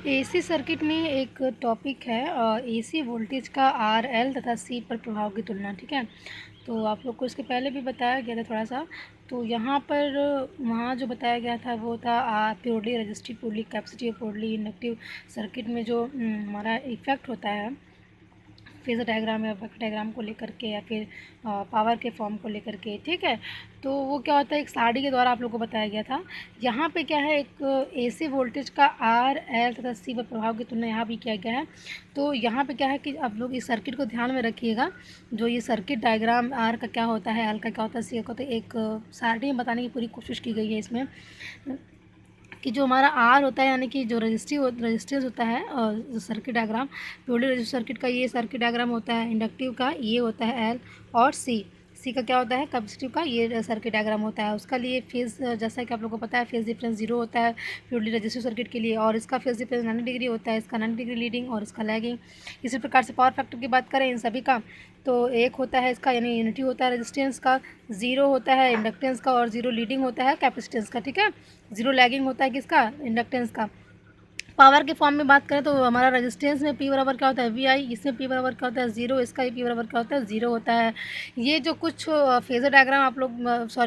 AC circuit में एक topic है एसी वोल्टेज का आर एल तथा सी पर प्रभाव की तुलना। ठीक है, तो आप लोग को इसके पहले भी बताया गया था थोड़ा सा। तो यहाँ पर वहाँ जो बताया गया था वो था purely resistive, purely capacitive, purely inductive circuit में जो हमारा इफेक्ट होता है फेज़र डायग्राम या वेक्टर डायग्राम को लेकर के, या फिर पावर के फॉर्म को लेकर के। ठीक है, तो वो क्या होता है, एक सारणी के द्वारा आप लोग को बताया गया था। यहाँ पे क्या है, एक एसी वोल्टेज का आर एल तथा सी पर प्रभाव की तुलना यहाँ भी किया गया है। तो यहाँ पे क्या है कि आप लोग इस सर्किट को ध्यान में रखिएगा। जो ये सर्किट डायग्राम आर का क्या होता है, एल का क्या होता है, सी का होता है, एक सारणी में बताने की पूरी कोशिश की गई है इसमें कि जो हमारा आर होता है यानी कि जो रेजिस्टेंस होता है, जो circuit diagram purely resistive circuit का ये सर्किट डायग्राम होता है, इंडक्टिव का ये होता है एल, और सी का क्या होता है, कैपेसिटिव का ये सर्किट डायग्राम होता है। उसका लिए फेज़, जैसा कि आप लोगों को पता है, फेज़ डिफरेंस 0 होता है प्योरली रजिस्टिव सर्किट के लिए, और इसका फेज़ डिफरेंस 90 डिग्री होता है, इसका 90 डिग्री लीडिंग और इसका लैगिंग। इसी प्रकार से पावर फैक्टर की बात करें इन सभी का, तो एक होता है इसका यानी यूनिटी होता है रेजिस्टेंस का, 0 होता है इंडक्टेंस का, और 0 लीडिंग होता है कैपेसिटेंस का। ठीक है, 0 लैगिंग होता है किसका, इंडक्टेंस का। पावर के फॉर्म में बात करें तो हमारा रेजिस्टेंस में P बराबर क्या होता है, वी आई, इसमें P बराबर क्या होता है, 0, इसका ही P बराबर क्या होता है, 0 होता है। ये जो कुछ फेजर डायग्राम आप लोग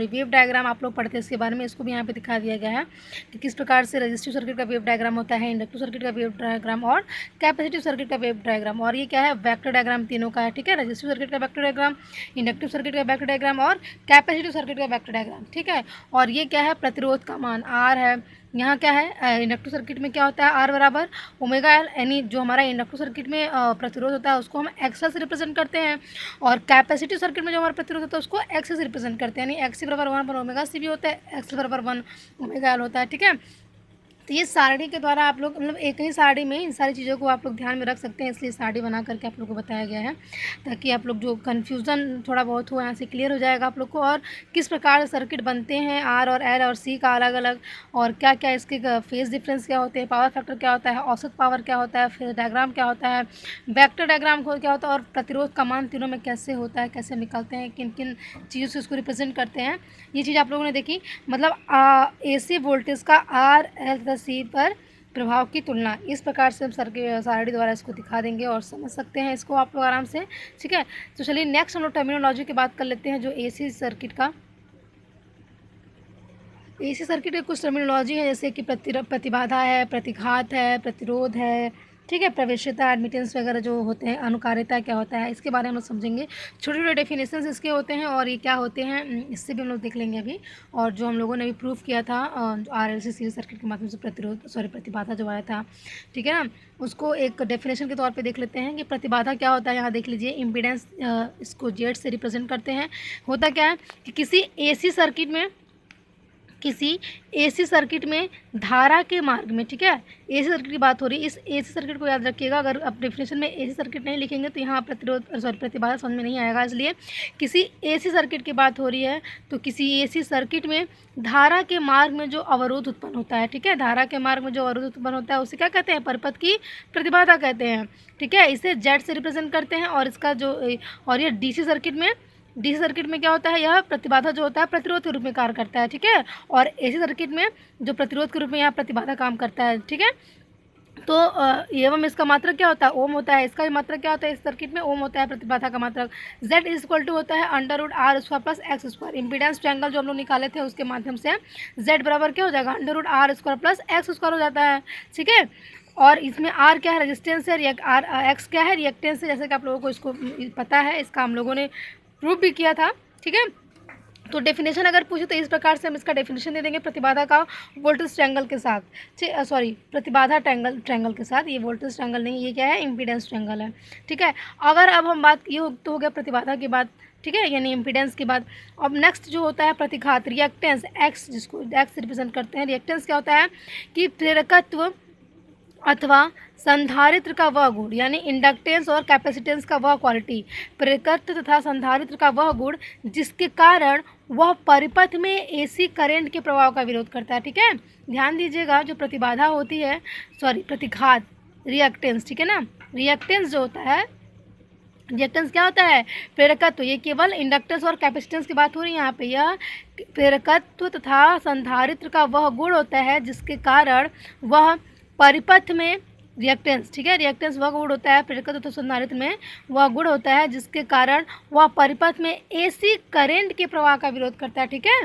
वेव डायग्राम आप लोग पढ़ते हैं इसके बारे में, इसको भी यहाँ पे दिखा दिया गया है कि किस प्रकार से रजिस्टिव सर्किट का वेव डायग्राम होता है, इंडक्टिव सर्किट का वेव डायग्राम और कैपेसिटिव सर्किट का वेव डायग्राम। और ये क्या है, वेक्टर डायग्राम तीनों का है। ठीक है, रजिस्टिव सर्किट का वेक्टर डायग्राम, इंडक्टिव सर्किट का वेक्टर डायग्राम और कैपेसिटिव सर्किट का वेक्टर डायग्राम। ठीक है, और ये क्या है, प्रतिरोध का मान आर है। यहाँ क्या है, इंडक्टिव सर्किट में क्या होता है, आर बराबर ओमेगा एल, यानी जो हमारा इंडक्टिव सर्किट में प्रतिरोध होता है उसको हम एक्स से रिप्रेजेंट करते हैं, और कैपेसिटिव सर्किट में जो हमारा प्रतिरोध होता है उसको एक्स से रिप्रेजेंट करते हैं, यानी एक्स बराबर 1 पर ओमेगा सी भी होता है, एक्स बराबर 1 ओमेगा एल होता है। ठीक है, तो ये सारणी के द्वारा आप लोग मतलब एक ही सारणी में इन सारी चीज़ों को आप लोग ध्यान में रख सकते हैं, इसलिए सारणी बना करके आप लोग को बताया गया है, ताकि आप लोग जो कन्फ्यूज़न थोड़ा बहुत हो यहाँ से क्लियर हो जाएगा आप लोग को। और किस प्रकार से सर्किट बनते हैं आर और एल और सी का अलग अलग, और क्या क्या इसके फेज डिफरेंस क्या होते हैं, पावर फैक्टर क्या होता है, औसत पावर क्या होता है, फेज डायग्राम क्या होता है, वेक्टर डायग्राम को क्या होता है, और प्रतिरोध का मान तीनों में कैसे होता है, कैसे निकालते हैं, किन किन चीज़ों से उसको रिप्रेजेंट करते हैं, ये चीज़ आप लोगों ने देखी। मतलब एसी वोल्टेज का आर एल तथा सी पर प्रभाव की तुलना, इस प्रकार से हम सारणी द्वारा इसको दिखा देंगे और समझ सकते हैं इसको आप लोग आराम से। ठीक है, तो चलिए नेक्स्ट हम लोग टर्मिनोलॉजी की बात कर लेते हैं, जो एसी सर्किट का। एसी सर्किट की कुछ टर्मिनोलॉजी है, जैसे कि प्रतिबाधा है, प्रतिघात है, प्रतिरोध है। ठीक है, प्रवेश्यता, एडमिटेंस वगैरह जो होते हैं, अनुकार्यता क्या होता है, इसके बारे में हम लोग समझेंगे। छोटे छोटे डेफिनेशंस इसके होते हैं और ये क्या होते हैं इससे भी हम लोग देख लेंगे अभी। और जो हम लोगों ने भी प्रूफ किया था RLC सीरीज सर्किट के माध्यम से प्रतिबाधा जो आया था, ठीक है ना, उसको एक डेफिनेशन के तौर पे देख लेते हैं कि प्रतिबाधा क्या होता है। यहाँ देख लीजिए, इम्पीडेंस इसको जेड से रिप्रेजेंट करते हैं। होता क्या है कि किसी एसी सर्किट में धारा के मार्ग में, ठीक है, एसी सर्किट की बात हो रही है, इस एसी सर्किट को याद रखिएगा। अगर आप डेफिनेशन में एसी सर्किट नहीं लिखेंगे तो यहाँ प्रतिबाधा समझ में नहीं आएगा। इसलिए किसी एसी सर्किट की बात हो रही है तो किसी एसी सर्किट में धारा के मार्ग में जो अवरोध उत्पन्न होता है, ठीक है, धारा के मार्ग में जो अवरोध उत्पन्न होता है उसे क्या कहते हैं, परिपथ की प्रतिबाधा कहते हैं। ठीक है, इसे जेड से रिप्रेजेंट करते हैं। और इसका जो और ये डीसी सर्किट में क्या होता है, यह प्रतिबाधा जो होता है प्रतिरोध के रूप में कार्य करता है। ठीक है, और एसी सर्किट में जो प्रतिरोध के रूप में यहाँ प्रतिबाधा काम करता है। ठीक है, तो एवं इसका मात्रक क्या होता है, ओम होता है। इसका मात्रक क्या होता है, इस सर्किट में ओम होता है प्रतिबाधा का मात्रक। Z इक्वल टू होता है √R² plus x²। Impedance triangle जो हम लोग निकाले थे उसके माध्यम से Z बराबर क्या हो जाएगा, √R² प्लस x² हो जाता है। ठीक है, और इसमें R क्या है, रेजिस्टेंस है, X क्या है, रिएक्टेंस है। जैसे कि आप लोगों को इसको पता है, इसका हम लोगों ने प्रूफ भी किया था। ठीक है, तो डेफिनेशन अगर पूछे तो इस प्रकार से हम इसका डेफिनेशन दे देंगे, प्रतिबाधा का वोल्टेज ट्रायंगल के साथ, प्रतिबाधा ट्रायंगल के साथ। ये वोल्टेज ट्रायंगल नहीं, ये क्या है, इम्पीडेंस ट्रायंगल है। ठीक है, अगर अब हम बात ये तो हो गया प्रतिबाधा की बात, ठीक है, यानी इम्पीडेंस की बात। अब नेक्स्ट जो होता है प्रतिघात, रिएक्टेंस, एक्स, जिसको एक्स रिप्रेजेंट करते हैं। रिएक्टेंस क्या होता है कि प्रेरकत्व अथवा संधारित्र का वह गुण, यानी इंडक्टेंस और कैपेसिटेंस का वह क्वालिटी, प्रेरकत्व तथा संधारित्र का वह गुण जिसके कारण वह परिपथ में एसी करंट के प्रभाव का विरोध करता है। ठीक है, ध्यान दीजिएगा, जो प्रतिबाधा होती है, प्रतिघात, रिएक्टेंस, ठीक है ना, रिएक्टेंस जो होता है, रिएक्टेंस क्या होता है, प्रेरकत्व। ये केवल इंडक्टेंस और कैपेसिटेंस की बात हो रही है यहाँ पे। यह प्रेरकत्व तथा संधारित्र का वह गुण होता है जिसके कारण वह परिपथ में रिएक्टेंस, ठीक है, रिएक्टेंस वह गुण होता है प्रेरकत्व तथा संधारित्र में वह गुण होता है जिसके कारण वह परिपथ में एसी करंट के प्रवाह का विरोध करता है, ठीक है,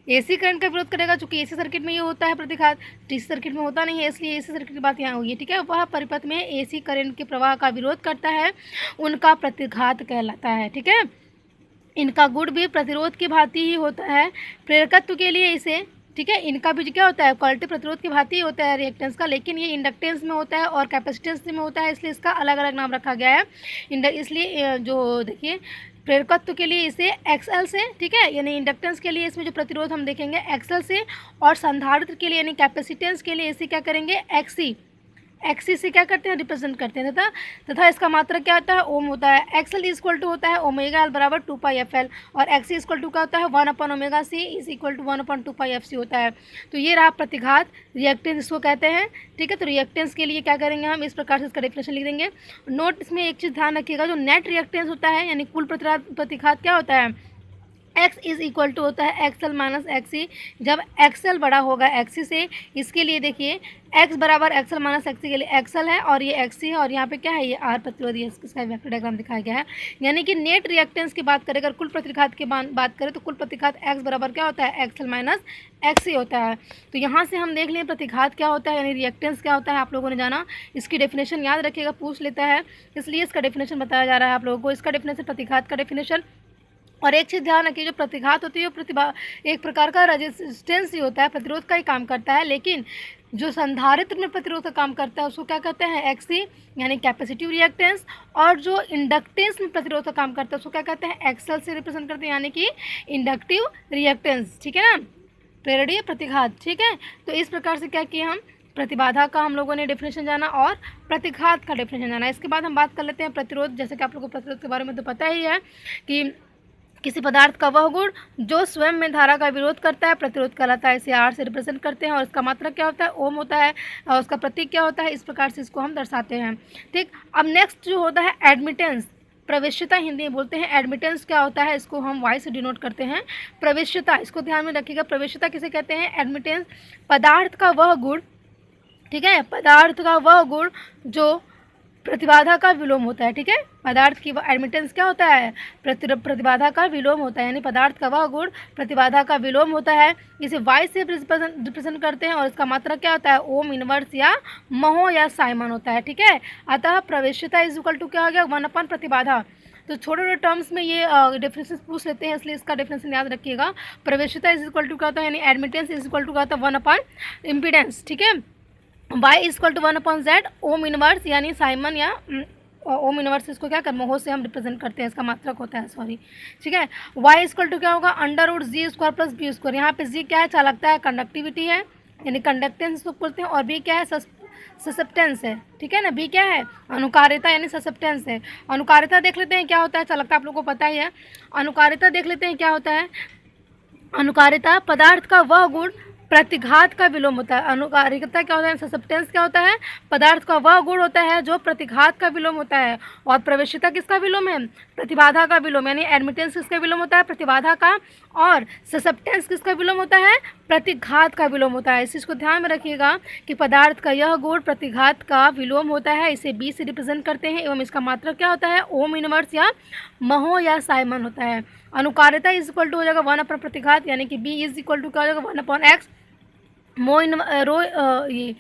एसी करंट का विरोध करेगा, चूंकि एसी सर्किट में ये होता है प्रतिघात, डीसी सर्किट में होता नहीं है, इसलिए एसी सर्किट की बात यहाँ हुई है, ठीक है। वह परिपथ में एसी करंट के प्रवाह का विरोध करता है, उनका प्रतिघात कहलाता है, ठीक है। इनका गुण भी प्रतिरोध की भांति ही होता है प्रेरकत्व के लिए इसे, ठीक है, इनका भी क्या होता है क्वालिटी प्रतिरोध की भांति ही होता है रिएक्टेंस का, लेकिन ये इंडक्टेंस में होता है और कैपेसिटेंस में होता है, इसलिए इसका अलग अलग नाम रखा गया है। इसलिए जो देखिए प्रेरकत्व के लिए इसे एक्सएल से, ठीक है, यानी इंडक्टेंस के लिए इसमें जो प्रतिरोध हम देखेंगे एक्सएल से, और संधारित्र के लिए यानी कैपेसिटेंस के लिए इसे क्या करेंगे एक्सी, एक्सी से क्या करते हैं रिप्रेजेंट करते हैं, तथा इसका मात्रक क्या होता है ओम होता है। एक्सएल इज इक्वल टू होता है ओमेगा एल बराबर 2πfl, और एक्सी इज इक्वल टू क्या होता है 1/ओमेगा सी इज इक्वल टू 1/2πfc होता है। तो ये रहा प्रतिघात रिएक्टेंस इसको कहते हैं, ठीक है। तो रिएक्टेंस के लिए क्या करेंगे हम इस प्रकार से इसका डेफिनेशन लिख देंगे। नोट इसमें एक चीज़ ध्यान रखिएगा, जो नेट रिएक्टेंस होता है यानी कुल प्रतिघात क्या होता है x इज इक्वल टू होता है एक्सएल माइनस एक्सी, जब एक्सएल बड़ा होगा एक्सी से, इसके लिए देखिए x बराबर एक्सएल माइनस एक्सी के लिए एक्सएल है और ये एक्सी है, और यहाँ पे क्या है ये आर प्रतिरोध, ये इसका वेक्टर डायग्राम दिखाया गया है। यानी कि नेट रिएक्टेंस की बात करें, अगर कुल प्रतिघात की बात करें तो कुल प्रतिघात x बराबर क्या होता है एक्सएल माइनस एक्सी होता है। तो यहाँ से हम देख लें प्रतिघात क्या होता है यानी रिएक्टेंस क्या होता है, आप लोगों ने जाना, इसकी डेफिनेशन याद रखिएगा, पूछ लेता है, इसलिए इसका डेफिनेशन बताया जा रहा है आप लोगों को। इसका डेफिनेशन प्रतिघात का डेफिनेशन, और एक चीज़ ध्यान रखिए, जो प्रतिघात होती है वो एक प्रकार का रेजिस्टेंस ही होता है, प्रतिरोध का ही काम करता है, लेकिन जो संधारित्र में प्रतिरोध का काम करता है उसको क्या कहते हैं एक्सी यानी कैपेसिटिव रिएक्टेंस, और जो इंडक्टेंस में प्रतिरोध का काम करता है उसको क्या कहते हैं एक्सएल से रिप्रेजेंट करते हैं यानी कि इंडक्टिव रिएक्टेंस, ठीक है ना, प्रेरणीय प्रतिघात, ठीक है। तो इस प्रकार से क्या किया हम प्रतिबाधा का हम लोगों ने डेफिनेशन जाना और प्रतिघात का डेफिनेशन जाना। इसके बाद हम बात कर लेते हैं प्रतिरोध। जैसे कि आप लोगों को प्रतिरोध के बारे में तो पता ही है कि किसी पदार्थ का वह गुण जो स्वयं में धारा का विरोध करता है प्रतिरोध कहलाता है, इसे आर से रिप्रेजेंट करते हैं, और इसका मात्रक क्या होता है ओम होता है, और उसका प्रतीक क्या होता है, इस प्रकार से इसको हम दर्शाते हैं, ठीक। अब नेक्स्ट जो होता है एडमिटेंस, प्रवेश्यता हिंदी में बोलते हैं, एडमिटेंस क्या होता है इसको हम वाई से डिनोट करते हैं। प्रवेश्यता, इसको ध्यान में रखिएगा, प्रवेश्यता किसे कहते हैं एडमिटेंस, पदार्थ का वह गुण, ठीक है, पदार्थ का वह गुण जो प्रतिबाधा का विलोम होता है, ठीक है, पदार्थ की एडमिटेंस क्या होता है प्रतिबाधा का विलोम होता है, यानी पदार्थ का वह गुण प्रतिबाधा का विलोम होता है, इसे वाई से रिप्रेजेंट करते हैं, और इसका मात्रक क्या होता है ओम इनवर्स या महो या साइमन होता है, ठीक है। अतः प्रवेश्यता इज इक्वल टू क्या हो गया 1 प्रतिबाधा। तो छोटे छोटे टर्म्स में ये डेफिनेशन पूछ लेते हैं, इसलिए इसका डेफिनेशन याद रखिएगा। प्रवेश्यता इज इक्वल टू क्या होता है यानी एडमिटेंस इज इक्वल टू क्या होता है 1 इम्पीडेंस, ठीक है। y is equal to 1/z ohm inverse यानी साइमन या ओम इनवर्स, इसको क्या कर महो से हम रिप्रेजेंट करते हैं, इसका मात्रक होता है सॉरी, ठीक है। y इज इक्वल टू क्या होगा √g² प्लस b स्क्वायर, यहाँ पे g क्या है चालकता है, कंडक्टिविटी है यानी कंडक्टेंस इसको बोलते हैं, और b क्या है ससेप्टेंस है, ठीक है ना, b क्या है अनुकारिता यानी ससेप्टेंस है। अनुकारिता देख लेते हैं क्या होता है, चालकता आप लोगों को पता ही है, अनुकारिता देख लेते हैं क्या होता है। अनुकारिता पदार्थ का वह गुण प्रतिघात का विलोम होता है। अनुकारिता क्या होता है ससेप्टेंस क्या होता है, पदार्थ का वह गुण होता है जो प्रतिघात का विलोम होता है। और प्रवेश्यता किसका विलोम है, प्रतिबाधा का विलोम, यानी एडमिटेंस किसका विलोम होता है प्रतिबाधा का, और ससेप्टेंस किसका विलोम होता है प्रतिघात का विलोम होता है। इस चीज़ को ध्यान में रखिएगा कि पदार्थ का यह गुण प्रतिघात का विलोम होता है, इसे बी से रिप्रेजेंट करते हैं, एवं इसका मात्रक क्या होता है ओम इनवर्स या महो या साइमन होता है। अनुकारिता इज इक्वल टू हो जाएगा 1 प्रतिघात, यानी कि बी इज इक्वल टू क्या हो जाएगा 1/x ये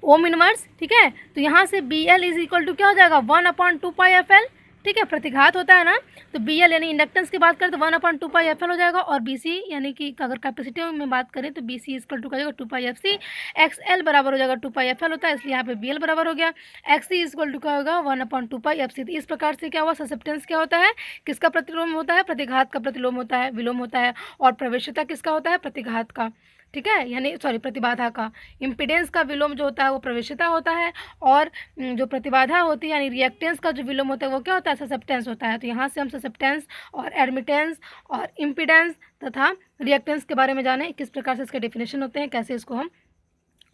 ओम इनवर्स, ठीक है। तो यहाँ से B L is equal to क्या हो जाएगा 1/2πfl, ठीक है, प्रतिघात होता है ना, तो बी एल यानी इंडक्टेंस की बात करें तो 1/2πfl हो जाएगा, और बी सी यानी कि अगर कैपेसिटी में बात करें तो बी सी इक्वल टू क्या हो जाएगा 2πfc, एक्स एल बराबर हो जाएगा 2πfl होता है, इसलिए यहाँ पे बी एल बराबर हो गया, एक्स सी इक्वल टू क्या होगा 1/2πfc। तो इस प्रकार से क्या हुआ ससेप्टेंस क्या होता है किसका प्रतिलोम होता है प्रतिघात का प्रतिलोम होता है विलोम होता है, और प्रवेश्यता किसका होता है प्रतिघात का, ठीक है, यानी सॉरी प्रतिबाधा का। इम्पीडेंस का विलोम जो होता है वो प्रवेश्यता होता है, और जो प्रतिबाधा होती है यानी रिएक्टेंस का जो विलोम होता है वो क्या होता है ससेप्टेंस होता है। तो यहाँ से हम ससेप्टेंस और एडमिटेंस और इम्पीडेंस तथा रिएक्टेंस के बारे में जाने, किस प्रकार से इसके डेफिनेशन होते हैं, कैसे इसको हम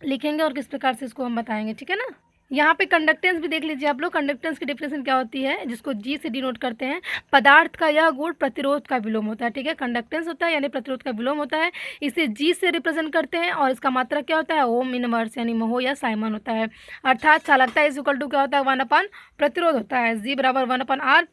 लिखेंगे और किस प्रकार से इसको हम बताएंगे, ठीक है ना। यहाँ पे कंडक्टेंस भी देख लीजिए आप लोग। कंडक्टेंस की डेफिनेशन क्या होती है, जिसको जी से डिनोट करते हैं, पदार्थ का यह गुण प्रतिरोध का विलोम होता है। ठीक है, कंडक्टेंस होता है यानी प्रतिरोध का विलोम होता है, इसे जी से रिप्रेजेंट करते हैं और इसका मात्रक क्या होता है, ओम इनवर्स यानी महो या साइमन होता है। अर्थात चालकता इज इक्वल टू क्या होता है, 1 अपन प्रतिरोध होता है, जी बराबर 1/r।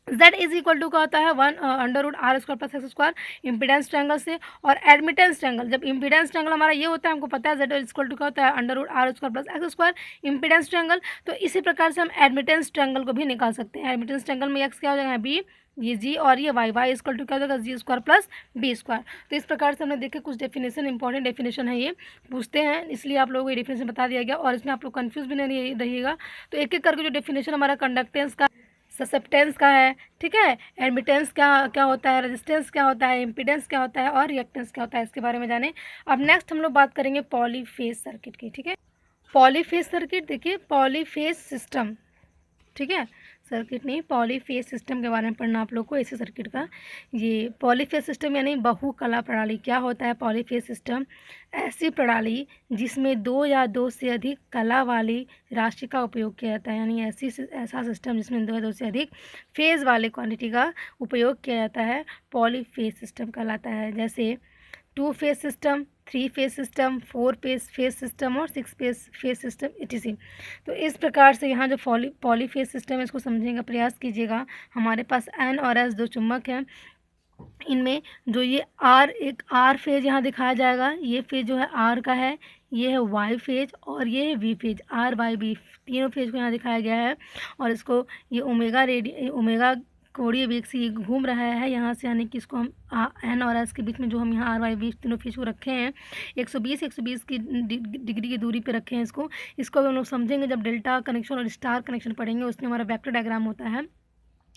Z is equal to का होता है 1/√r² plus x square impedance triangle से। और एडमिटेंस ट्रायंगल, जब इम्पीडेंस ट्रायंगल हमारा ये होता है, हमको पता है Z इज इक्वल टू का होता है √r² plus x square impedance triangle. तो इसी प्रकार से हम एडमिटेंस ट्रायंगल को भी निकाल सकते हैं। एडमिटेंस ट्रायंगल में एक्स क्या हो जाएगा, बी, ये जी और ये वाई इज इक्वल टू क्या हो जाएगा, जी स्क्वायर प्लस बी स्क्वायर। तो इस प्रकार से हमने देखे कुछ डेफिनेशन, इंपॉर्टेंट डेफिनेशन है, ये पूछते हैं, इसलिए आप लोगों को ये डेफिनेशन बता दिया गया और इसमें आप लोग कंफ्यूज भी नहीं रहिएगा। तो एक एक करके जो डेफिनेशन हमारा कंडक्टेंस का, ससेप्टेंस का है, ठीक है, एडमिटेंस क्या क्या होता है, रेजिस्टेंस क्या होता है, इम्पीडेंस क्या होता है और रिएक्टेंस क्या होता है, इसके बारे में जाने। अब नेक्स्ट हम लोग बात करेंगे पॉलीफेज सर्किट की। ठीक है, पॉलीफेज सर्किट देखिए, पॉलीफेज सिस्टम, ठीक है, सर्किट नहीं, पॉलीफेज सिस्टम के बारे में पढ़ना आप लोग को, ऐसे सर्किट का। ये पॉलीफेज सिस्टम यानी बहुकला प्रणाली। क्या होता है पॉलीफेज सिस्टम, ऐसी प्रणाली जिसमें दो या दो से अधिक कला वाली राशि का उपयोग किया जाता है, यानी ऐसा सिस्टम जिसमें दो या दो से अधिक फेज वाले क्वांटिटी का उपयोग किया जाता है, पॉलीफेज सिस्टम कहलाता है। जैसे 2 phase system, 3 phase system, 4 phase system और 6 फेज सिस्टम etc। तो इस प्रकार से यहाँ जो पॉलीफेज सिस्टम है, इसको समझने का प्रयास कीजिएगा। हमारे पास N और S दो चुंबक हैं, इनमें जो ये R, एक R फेज यहाँ दिखाया जाएगा, ये फेज जो है R का है, ये है Y फेज और ये है V फेज, RYB तीनों फेज को यहाँ दिखाया गया है। और इसको ये ओमेगा कोणीय वेग से ये घूम रहा है यहाँ से, यानी कि इसको हम N और S के बीच में जो हम यहाँ RYB तीनों फेज को रखे हैं, 120 की डिग्री की दूरी पे रखे हैं इसको हम लोग समझेंगे जब डेल्टा कनेक्शन और स्टार कनेक्शन पढ़ेंगे, उसमें हमारा वेक्टर डायग्राम होता है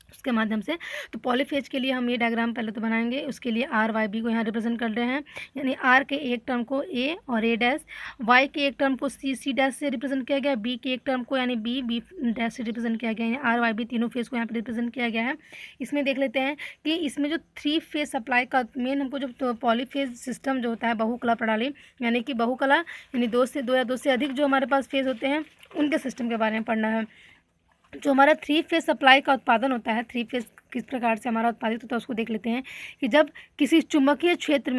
उसके माध्यम से। तो पॉलीफेज के लिए हम ये डायग्राम पहले तो बनाएंगे, उसके लिए RYB को यहाँ रिप्रेजेंट कर रहे हैं, यानी R के एक टर्म को A और A डैश, Y के एक टर्म को C डैश से रिप्रेजेंट किया गया, B के एक टर्म को यानी B डैश से रिप्रेजेंट किया गया है, RYB तीनों फेज को यहाँ पर रिप्रेजेंट किया गया है। इसमें देख लेते हैं कि इसमें जो 3 फेज सप्लाई का मेन हमको जो तो पॉलीफेज सिस्टम जो होता है, बहुकला प्रणाली यानी कि बहुकला यानी दो या दो से अधिक जो हमारे पास फेज होते हैं, उनके सिस्टम के बारे में पढ़ना है। जो हमारा 3 फेज सप्लाई का उत्पादन होता है, 3 फेज किस प्रकार से हमारा उत्पादित होता है उसको देख लेते हैं कि जब किसी चुंबकीय क्षेत्र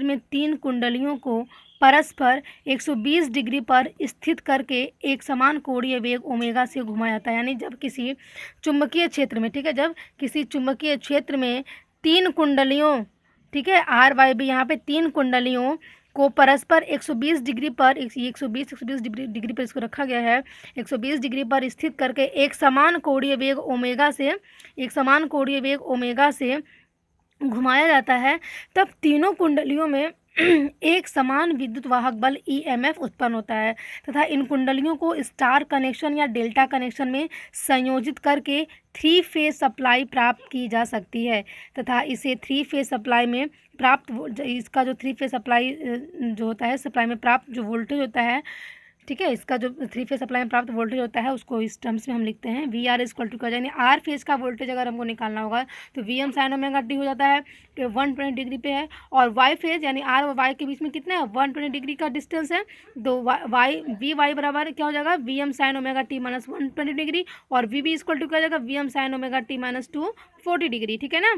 में 3 कुंडलियों को परस्पर 120 डिग्री पर स्थित करके एक समान कोणीय वेग ओमेगा से घुमाया जाता है। यानी जब किसी चुंबकीय क्षेत्र में, ठीक है, जब किसी चुंबकीय क्षेत्र में 3 कुंडलियों, ठीक है, RYB यहाँ पे 3 कुंडलियों को परस्पर 120 डिग्री पर, 120 डिग्री पर इसको रखा गया है, 120 डिग्री पर स्थित करके एक समान कोणीय वेग ओमेगा से घुमाया जाता है, तब तीनों कुंडलियों में एक समान विद्युत वाहक बल EMF उत्पन्न होता है तथा इन कुंडलियों को स्टार कनेक्शन या डेल्टा कनेक्शन में संयोजित करके 3 फेज सप्लाई प्राप्त की जा सकती है तथा इसे 3 फेज सप्लाई में प्राप्त, इसका जो 3 फेज सप्लाई जो होता है, सप्लाई में प्राप्त जो वोल्टेज होता है, ठीक है, इसका जो 3 फेज सप्लाई में प्राप्त वोल्टेज होता है उसको इस टर्म्स में हम लिखते हैं VR इक्वल टू, यानी R फेज का वोल्टेज अगर हमको निकालना होगा तो VM साइन ओमेगा टी हो जाता है, तो 120 डिग्री पे है। और Y फेज यानी R और Y के बीच में कितना है, 120 डिग्री का डिस्टेंस है, तो VY बराबर क्या हो जाएगा, VM sine omega T minus 120 degree, और VB इक्वल टू क्या हो जाएगा, VM sine omega T minus 240 degree, ठीक है ना।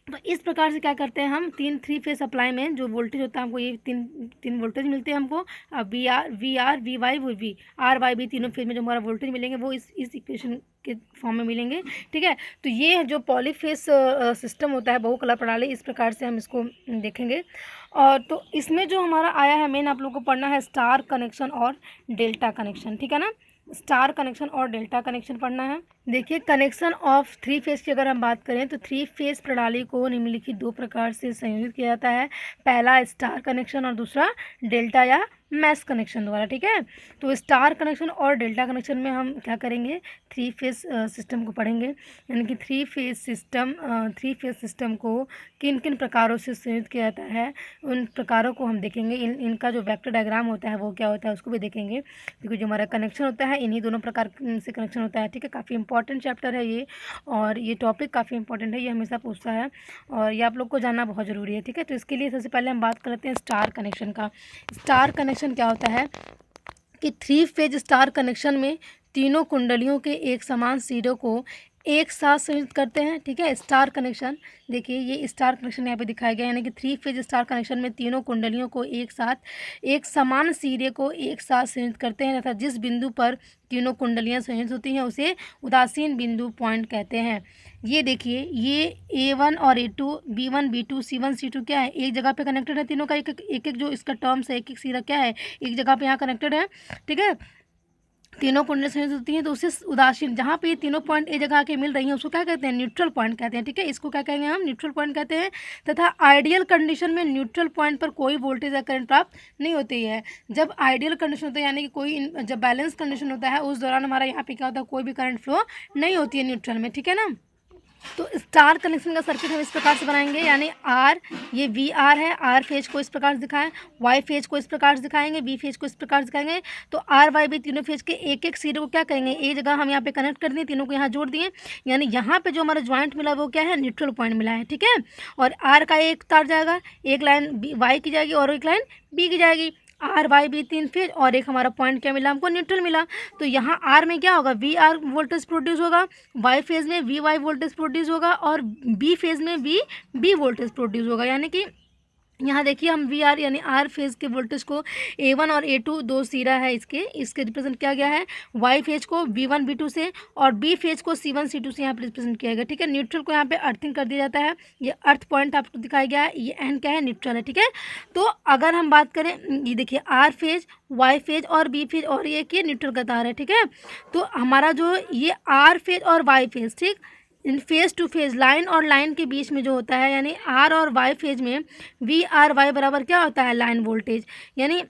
तो इस प्रकार से क्या करते हैं हम, 3 फेज सप्लाई में जो वोल्टेज होता है हमको ये तीन वोल्टेज मिलते हैं हमको, VR VY VB RYB तीनों फेज में जो हमारा वोल्टेज मिलेंगे वो इस इक्वेशन के फॉर्म में मिलेंगे, ठीक है। तो ये जो पॉलीफेज सिस्टम होता है, बहुकला प्रणाली, इस प्रकार से हम इसको देखेंगे। और तो इसमें जो हमारा आया है मेन आप लोग को पढ़ना है स्टार कनेक्शन और डेल्टा कनेक्शन, ठीक है ना, स्टार कनेक्शन और डेल्टा कनेक्शन पढ़ना है। देखिए, कनेक्शन ऑफ 3 फेज की अगर हम बात करें तो 3 फेज प्रणाली को निम्नलिखित 2 प्रकार से संयोजित किया जाता है, पहला स्टार कनेक्शन और दूसरा डेल्टा या मैश कनेक्शन द्वारा, ठीक है। तो स्टार कनेक्शन और डेल्टा कनेक्शन में हम क्या करेंगे, 3 फेज सिस्टम को पढ़ेंगे, यानी कि 3 फेज सिस्टम को किन किन प्रकारों से संयोजित किया जाता है उन प्रकारों को हम देखेंगे। इनका जो वेक्टर डायग्राम होता है वो क्या होता है उसको भी देखेंगे, क्योंकि जो हमारा कनेक्शन होता है इन्हीं दोनों प्रकार से कनेक्शन होता है, ठीक है। काफ़ी इंपॉर्टेंट चैप्टर है ये, और ये टॉपिक काफ़ी इंपॉर्टेंट है, ये हमेशा पूछता है और ये आप लोग को जानना बहुत ज़रूरी है, ठीक है। तो इसके लिए सबसे पहले हम बात करते हैं स्टार कनेक्शन का। स्टार कनेक्शन क्या होता है, कि 3 फेज स्टार कनेक्शन में तीनों कुंडलियों के एक समान सिरों को एक साथ संयुक्त करते हैं। ठीक है, स्टार कनेक्शन, देखिए ये स्टार कनेक्शन यहाँ पे दिखाया गया है, यानी कि 3 फेज स्टार कनेक्शन में तीनों कुंडलियों को एक साथ एक समान सिरे को एक साथ संयुक्त करते हैं तथा जिस बिंदु पर तीनों कुंडलियाँ संयुक्त होती हैं उसे उदासीन बिंदु पॉइंट कहते हैं। ये देखिए, ये A1 और A2, B1 B2 C1 C2 क्या है, एक जगह पे कनेक्टेड है तीनों का, एक जो इसका टर्म्स है, एक एक सिरा क्या है, एक जगह पे यहाँ कनेक्टेड है। ठीक है, तीनों कुंडली संयुक्त होती हैं तो उसे उदासीन, जहाँ पे ये तीनों पॉइंट एक जगह आके मिल रही हैं उसको क्या कहते हैं, न्यूट्रल पॉइंट कहते हैं। ठीक है, इसको क्या कहेंगे हम, न्यूट्रल पॉइंट कहते हैं। तथा आइडियल कंडीशन में न्यूट्रल पॉइंट पर कोई वोल्टेज या करंट प्राप्त नहीं होती है। जब आइडियल कंडीशन होता है, यानी कि कोई जब बैलेंस कंडीशन होता है उस दौरान हमारा यहाँ पे क्या होता है, कोई भी करंट फ्लो नहीं होती है न्यूट्रल में। ठीक है ना। तो स्टार कनेक्शन का सर्किट हम इस प्रकार से बनाएंगे, यानी आर, ये वी आर है, आर फेज को इस प्रकार से दिखाएं, वाई फेज को इस प्रकार से दिखाएंगे, बी फेज को इस प्रकार से दिखाएंगे। तो आर वाई बी तीनों फेज के एक एक सिरे को क्या करेंगे, एक जगह हम यहाँ पे कनेक्ट कर दिए, तीनों को यहाँ जोड़ दिए, यानी यहाँ पे जो हमारा ज्वाइंट मिला वो क्या है, न्यूट्रल पॉइंट मिला है। ठीक है, और आर का एक तार जाएगा, एक लाइन वाई की जाएगी और एक लाइन बी की जाएगी, आर वाई बी 3 फेज, और एक हमारा पॉइंट क्या मिला हमको, न्यूट्रल मिला। तो यहाँ आर में क्या होगा, वी आर वोल्टेज प्रोड्यूस होगा, वाई फेज में वी वाई वोल्टेज प्रोड्यूस होगा, और बी फेज में वी बी वोल्टेज प्रोड्यूस होगा। यानी कि यहाँ देखिए हम वी आर यानी आर फेज के वोल्टेज को A1 और A2 दो सिरा है इसके रिप्रेजेंट किया गया है, वाई फेज को B1 B2 से और बी फेज को C1 C2 से यहाँ पर रिप्रेजेंट किया गया। ठीक है, न्यूट्रल को यहाँ पे अर्थिंग कर दिया जाता है, ये अर्थ पॉइंट आपको दिखाया गया है, ये एन क्या है, न्यूट्रल है। ठीक है, तो अगर हम बात करें, ये देखिए आर फेज, वाई फेज और बी फेज और ये कि न्यूट्रल का तार है। ठीक है, तो हमारा जो ये आर फेज और वाई फेज, ठीक, इन फेज टू फेज लाइन और लाइन के बीच में जो होता है, यानी आर और वाई फेज में वी आर वाई बराबर क्या होता है, लाइन वोल्टेज। यानी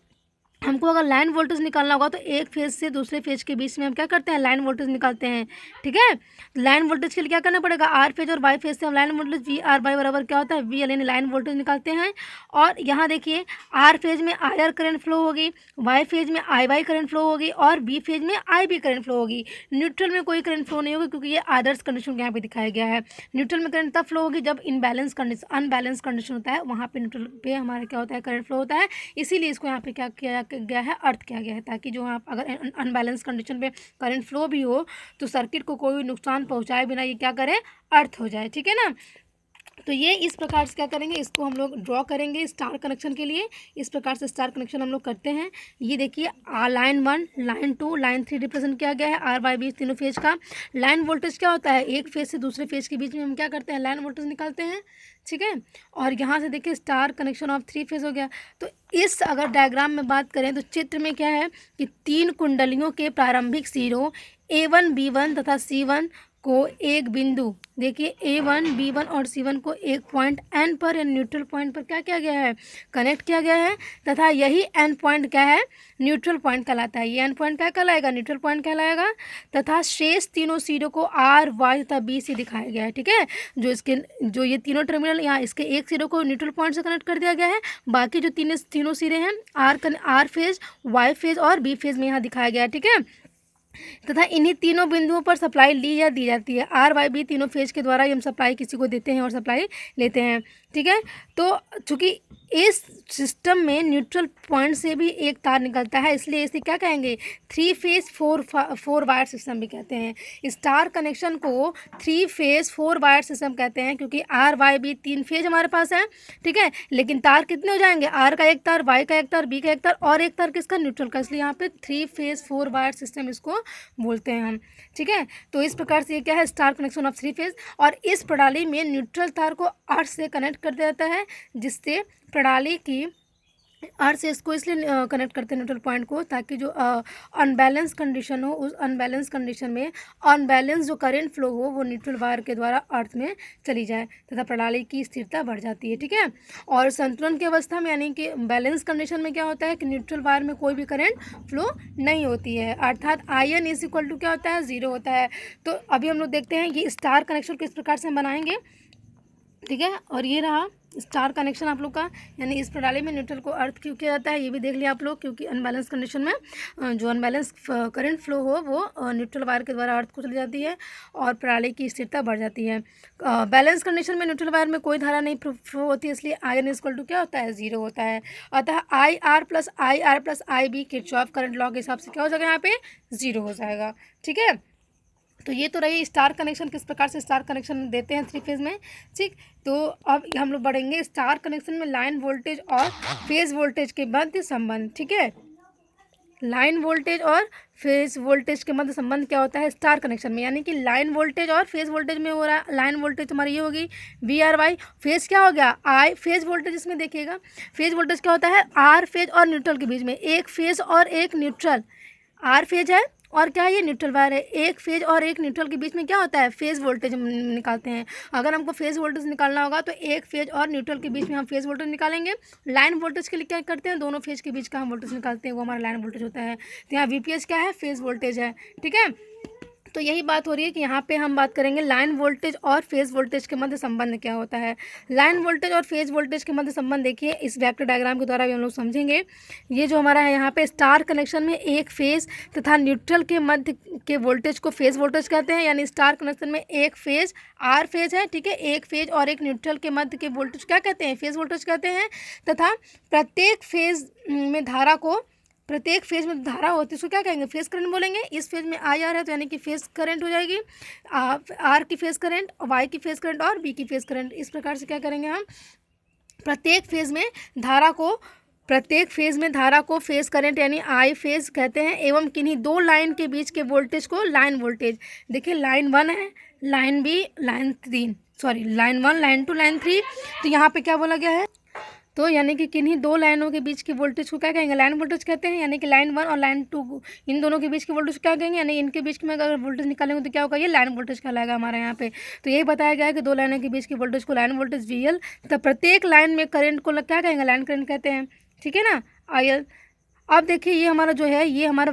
हमको अगर लाइन वोल्टेज निकालना होगा तो एक फेज से दूसरे फेज के बीच में हम क्या करते हैं, लाइन वोल्टेज निकालते हैं। ठीक है, लाइन वोल्टेज के लिए क्या करना पड़ेगा, आर फेज और वाई फेज से हम line voltage V R Y बराबर क्या होता है, वी एल, यानी लाइन वोल्टेज निकालते हैं। और यहाँ देखिए आर फेज में आई आर करंट फ्लो होगी, वाई फेज में आई वाई करंट फ्लो होगी और बी फेज में आई बी करंट फ्लो होगी। न्यूट्रल में कोई करंट फ्लो नहीं होगी क्योंकि ये आदर्श कंडीशन यहाँ पे दिखाया गया है। न्यूट्रल में करंट तब फ्लो होगी जब इनबैलेंस कंडीशन, अनबैलेंस कंडीशन होता है, वहाँ पे न्यूट्रल पे हमारा क्या होता है, करंट फ्लो होता है। इसीलिए इसको यहाँ पे क्या किया गया है, अर्थ किया गया है, ताकि जो आप अगर अनबैलेंस कंडीशन पे करंट फ्लो भी हो तो सर्किट को कोई नुकसान पहुंचाए बिना ये क्या करे, अर्थ हो जाए। ठीक है ना। तो ये इस प्रकार से क्या करेंगे, इसको हम लोग ड्रॉ करेंगे स्टार कनेक्शन के लिए। इस प्रकार से स्टार कनेक्शन हम लोग करते हैं। ये देखिए लाइन 1, लाइन 2, लाइन 3 रिप्रेजेंट किया गया है, आर वाई बी तीनों फेज का। लाइन वोल्टेज क्या होता है, एक फेज से दूसरे फेज के बीच में हम क्या करते हैं, लाइन वोल्टेज निकालते हैं। ठीक है, और यहाँ से देखिए स्टार कनेक्शन ऑफ 3 फेज हो गया। तो इस अगर डायग्राम में बात करें तो चित्र में क्या है कि 3 कुंडलियों के प्रारंभिक सिरों A1 B1 तथा C1 को एक बिंदु, देखिए A1 B1 और C1 को एक पॉइंट N पर या न्यूट्रल पॉइंट पर क्या किया गया है, कनेक्ट किया गया है। तथा यही N पॉइंट क्या है, न्यूट्रल पॉइंट कहलाता है। ये N पॉइंट क्या कहलाएगा, न्यूट्रल पॉइंट कहलाएगा। तथा शेष तीनों सिरों को R Y तथा B से दिखाया गया है। ठीक है, जो ये तीनों टर्मिनल यहाँ इसके एक सिरों को न्यूट्रल पॉइंट से कनेक्ट कर दिया गया है, बाकी जो तीनों सिरे हैं आर फेज, वाई फेज और बी फेज में यहाँ दिखाया गया है। ठीक है, तथा इन्हीं तीनों बिंदुओं पर सप्लाई ली या दी जाती है। आर वाई बी तीनों फेज के द्वारा हम सप्लाई किसी को देते हैं और सप्लाई लेते हैं। ठीक है, तो चूँकि इस सिस्टम में न्यूट्रल पॉइंट से भी एक तार निकलता है, इसलिए इसे क्या कहेंगे, 3 फेज 4 वायर सिस्टम भी कहते हैं। स्टार कनेक्शन को 3 फेज 4 वायर सिस्टम कहते हैं क्योंकि आर वाई बी 3 फेज हमारे पास है। ठीक है, लेकिन तार कितने हो जाएंगे, आर का एक तार, वाई का एक तार, बी का एक तार और एक तार किसका, न्यूट्रल का, इसलिए यहाँ पे 3 फेज 4 वायर सिस्टम इसको बोलते हैं हम। ठीक है, तो इस प्रकार से ये क्या है, स्टार कनेक्शन ऑफ 3 फेज। और इस प्रणाली में न्यूट्रल तार को अर्थ से कनेक्ट कर दिया जाता है, जिससे प्रणाली की अर्थ से इसको इसलिए कनेक्ट करते हैं न्यूट्रल पॉइंट को, ताकि जो अनबैलेंस कंडीशन हो उस अनबैलेंस कंडीशन में अनबैलेंस जो करंट फ्लो हो वो न्यूट्रल वायर के द्वारा अर्थ में चली जाए तथा प्रणाली की स्थिरता बढ़ जाती है। ठीक है, और संतुलन की अवस्था में यानी कि बैलेंस कंडीशन में क्या होता है कि न्यूट्रल वायर में कोई भी करंट फ्लो नहीं होती है, अर्थात IN इज इक्वल टू क्या होता है, 0 होता है। तो अभी हम लोग देखते हैं ये स्टार कनेक्शन किस प्रकार से हम बनाएंगे। ठीक है, और ये रहा स्टार कनेक्शन आप लोग का, यानी इस प्रणाली में न्यूट्रल को अर्थ क्यों किया जाता है ये भी देख लिया आप लोग, क्योंकि अनबैलेंस कंडीशन में जो अनबैलेंस करंट फ्लो हो वो न्यूट्रल वायर के द्वारा अर्थ को चली जाती है और प्रणाली की स्थिरता बढ़ जाती है। बैलेंस कंडीशन में न्यूट्रल वायर में कोई धारा नहीं फ्लो होती है, इसलिए आयन इक्वल टू क्या होता है, 0 होता है। अतः IR plus IB Kirchhoff current law के हिसाब से क्या हो जाएगा, यहाँ पे 0 हो जाएगा। ठीक है, तो ये तो रही स्टार कनेक्शन, किस प्रकार से स्टार कनेक्शन देते हैं 3 फेज़ में। ठीक, तो अब हम लोग बढ़ेंगे स्टार कनेक्शन में लाइन वोल्टेज और फेज़ वोल्टेज के मध्य संबंध। ठीक है, लाइन वोल्टेज और फेज़ वोल्टेज के मध्य संबंध क्या होता है स्टार कनेक्शन में, यानी कि लाइन वोल्टेज और फेज़ वोल्टेज में हो रहा है। लाइन वोल्टेज हमारी ये होगी VRY, फेज़ क्या हो गया I, फेज़ वोल्टेज इसमें देखिएगा, फेज़ वोल्टेज क्या होता है R फेज़ और न्यूट्रल के बीच में, एक फेज़ और एक न्यूट्रल, R फेज़ है और क्या है ये न्यूट्रल वायर है, एक फेज और एक न्यूट्रल के बीच में क्या होता है फेज़ वोल्टेज हम निकालते हैं। अगर हमको फेज़ वोल्टेज निकालना होगा तो एक फेज और न्यूट्रल के बीच में हम फेज़ वोल्टेज निकालेंगे। लाइन वोल्टेज के लिए क्या करते हैं, दोनों फेज के बीच का हम वोल्टेज निकालते हैं, वो हमारा लाइन वोल्टेज होता है। तो यहाँ VPH क्या है, फेज़ वोल्टेज है। ठीक है, तो यही बात हो रही है कि यहाँ पे हम बात करेंगे लाइन वोल्टेज और फेज़ वोल्टेज के मध्य संबंध क्या होता है। लाइन वोल्टेज और फेज़ वोल्टेज के मध्य संबंध देखिए इस वेक्टर डायग्राम के द्वारा भी हम लोग समझेंगे। ये जो हमारा है यहाँ पे स्टार कनेक्शन में एक फेज़ तथा न्यूट्रल के मध्य के वोल्टेज को फेज़ वोल्टेज कहते हैं, यानी स्टार कनेक्शन में एक फेज़ R फेज़ है। ठीक है, एक फेज़ और एक न्यूट्रल के मध्य के वोल्टेज क्या कहते हैं, फेज़ वोल्टेज कहते हैं। तथा प्रत्येक फेज़ में धारा को, प्रत्येक फेज में धारा होती है उसको क्या कहेंगे, फेज करंट बोलेंगे। इस फेज में IR है तो यानी कि फेज करंट हो जाएगी, R की फेज करंट, Y की फेज करंट और B की फेज करंट। इस प्रकार से क्या करेंगे हम, प्रत्येक फेज में धारा को, प्रत्येक फेज में धारा को फेज करंट यानी I फेज कहते हैं, एवं किन्हीं दो लाइन के बीच के वोल्टेज को लाइन वोल्टेज। देखिए लाइन 1 है, line B, line 3, sorry line 1, line 2, line 3, तो यहाँ पे क्या बोला गया है, तो यानी कि किन्हीं दो लाइनों के बीच की वोल्टेज को क्या कहेंगे, लाइन वोल्टेज कहते हैं। यानी कि लाइन 1 और लाइन 2 इन दोनों के बीच की वोल्टेज क्या कहेंगे, यानी इनके बीच में अगर वोल्टेज निकालेंगे तो क्या होगा, ये लाइन वोल्टेज कहलाएगा हमारे यहाँ पे। तो यही बताया गया है कि दो लाइनों के बीच की वोल्टेज को लाइन वोल्टेज VL, तो प्रत्येक लाइन में करंट को क्या कहेंगे, लाइन करंट कहते हैं। ठीक है ना, IL। अब देखिए ये हमारा जो है, ये हमारा